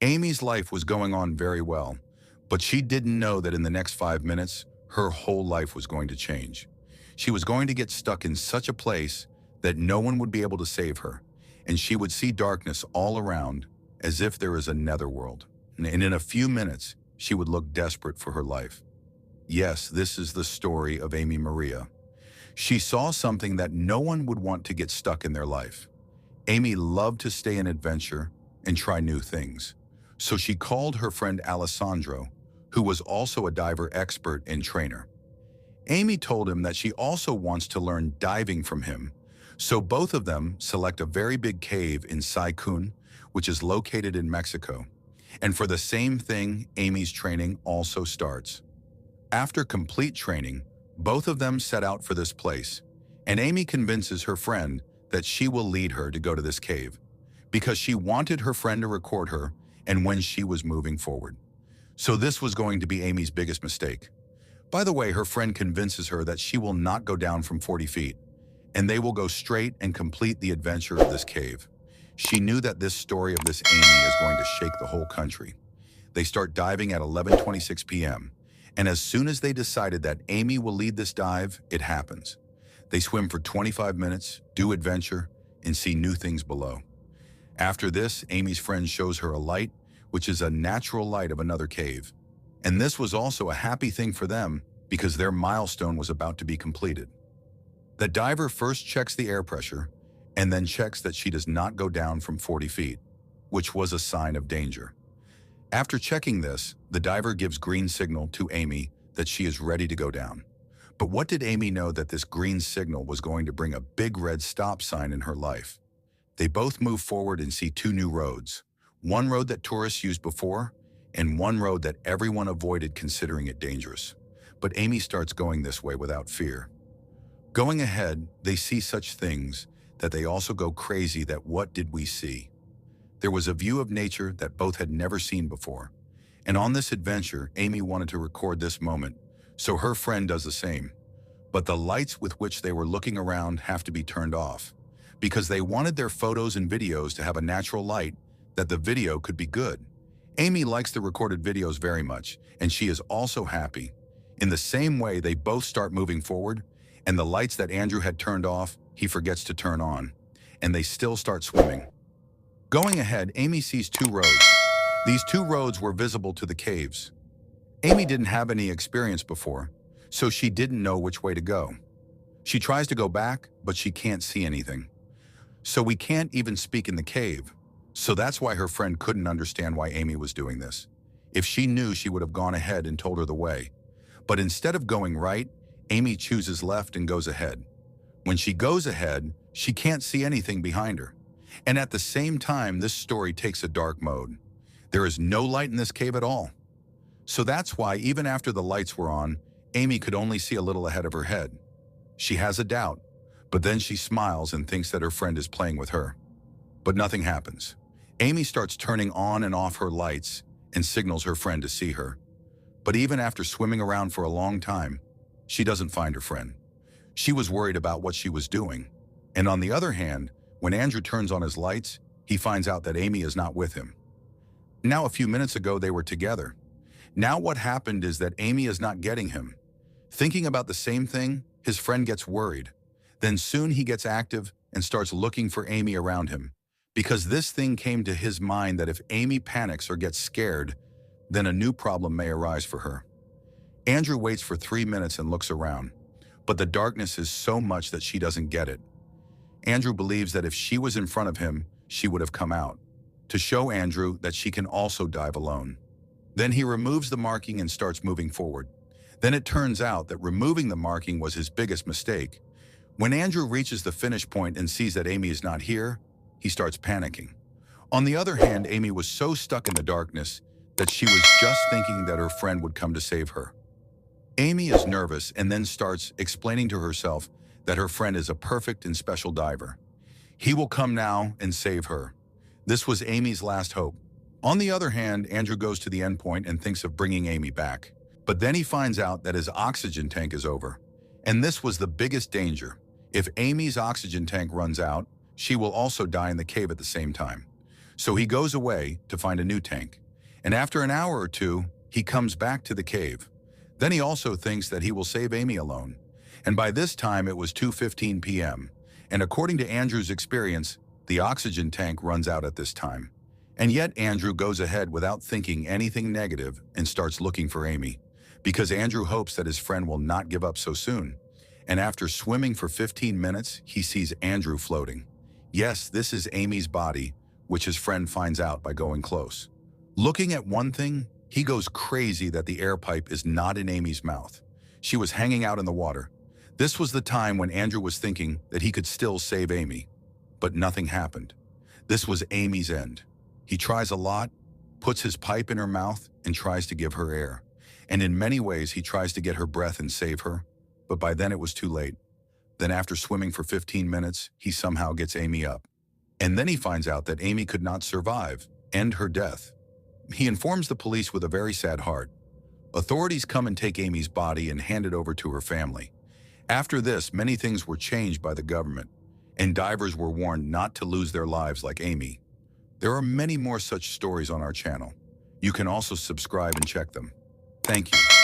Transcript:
Amy's life was going on very well, but she didn't know that in the next 5 minutes, her whole life was going to change. She was going to get stuck in such a place that no one would be able to save her, and she would see darkness all around as if there is a netherworld. And in a few minutes, she would look desperate for her life. Yes, this is the story of Amy Maria. She saw something that no one would want to get stuck in their life. Amy loved to stay in adventure and try new things. So she called her friend Alessandro, who was also a diver expert and trainer. Amy told him that she also wants to learn diving from him, so both of them select a very big cave in Sinkhole, which is located in Mexico. And for the same thing, Amy's training also starts. After complete training, both of them set out for this place, and Amy convinces her friend that she will lead her to go to this cave, because she wanted her friend to record her and when she was moving forward. So this was going to be Amy's biggest mistake. By the way, her friend convinces her that she will not go down from 40 feet, and they will go straight and complete the adventure of this cave. She knew that this story of this Amy is going to shake the whole country. They start diving at 11:26 p.m., and as soon as they decided that Amy will lead this dive, it happens. They swim for 25 minutes, do adventure, and see new things below. After this, Amy's friend shows her a light, which is a natural light of another cave. And this was also a happy thing for them because their milestone was about to be completed. The diver first checks the air pressure and then checks that she does not go down from 40 feet, which was a sign of danger. After checking this, the diver gives green signal to Amy that she is ready to go down. But what did Amy know that this green signal was going to bring a big red stop sign in her life? They both move forward and see two new roads. One road that tourists used before, and one road that everyone avoided considering it dangerous. But Amy starts going this way without fear. Going ahead, they see such things that they also go crazy that what did we see? There was a view of nature that both had never seen before. And on this adventure, Amy wanted to record this moment, so her friend does the same. But the lights with which they were looking around have to be turned off, because they wanted their photos and videos to have a natural light that the video could be good. Amy likes the recorded videos very much, and she is also happy. In the same way, they both start moving forward, and the lights that Andrew had turned off, he forgets to turn on, and they still start swimming. Going ahead, Amy sees two roads. These two roads were visible to the caves. Amy didn't have any experience before, so she didn't know which way to go. She tries to go back, but she can't see anything. So we can't even speak in the cave. So that's why her friend couldn't understand why Amy was doing this. If she knew, she would have gone ahead and told her the way. But instead of going right, Amy chooses left and goes ahead. When she goes ahead, she can't see anything behind her. And at the same time, this story takes a dark mode. There is no light in this cave at all. So that's why even after the lights were on, Amy could only see a little ahead of her head. She has a doubt, but then she smiles and thinks that her friend is playing with her. But nothing happens. Amy starts turning on and off her lights and signals her friend to see her. But even after swimming around for a long time, she doesn't find her friend. She was worried about what she was doing. And on the other hand, when Andrew turns on his lights, he finds out that Amy is not with him. Now, a few minutes ago, they were together. Now what happened is that Amy is not getting him. Thinking about the same thing, his friend gets worried. Then soon he gets active and starts looking for Amy around him, because this thing came to his mind that if Amy panics or gets scared, then a new problem may arise for her. Andrew waits for 3 minutes and looks around, but the darkness is so much that she doesn't get it. Andrew believes that if she was in front of him, she would have come out, to show Andrew that she can also dive alone. Then he removes the marking and starts moving forward. Then it turns out that removing the marking was his biggest mistake. When Andrew reaches the finish point and sees that Amy is not here, he starts panicking. On the other hand, Amy was so stuck in the darkness that she was just thinking that her friend would come to save her. Amy is nervous and then starts explaining to herself that her friend is a perfect and special diver. He will come now and save her. This was Amy's last hope. On the other hand, Andrew goes to the end point and thinks of bringing Amy back. But then he finds out that his oxygen tank is over. And this was the biggest danger. If Amy's oxygen tank runs out, she will also die in the cave at the same time. So he goes away to find a new tank. And after an hour or two, he comes back to the cave. Then he also thinks that he will save Amy alone. And by this time, it was 2:15 p.m. And according to Andrew's experience, the oxygen tank runs out at this time. And yet Andrew goes ahead without thinking anything negative and starts looking for Amy, because Andrew hopes that his friend will not give up so soon. And after swimming for 15 minutes, he sees Andrew floating. Yes, this is Amy's body, which his friend finds out by going close. Looking at one thing, he goes crazy that the air pipe is not in Amy's mouth. She was hanging out in the water. This was the time when Andrew was thinking that he could still save Amy. But nothing happened. This was Amy's end. He tries a lot, puts his pipe in her mouth, and tries to give her air. And in many ways, he tries to get her breath and save her. But by then it was too late. Then after swimming for 15 minutes, he somehow gets Amy up. And then he finds out that Amy could not survive, end her death. He informs the police with a very sad heart. Authorities come and take Amy's body and hand it over to her family. After this, many things were changed by the government, and divers were warned not to lose their lives like Amy. There are many more such stories on our channel. You can also subscribe and check them. Thank you.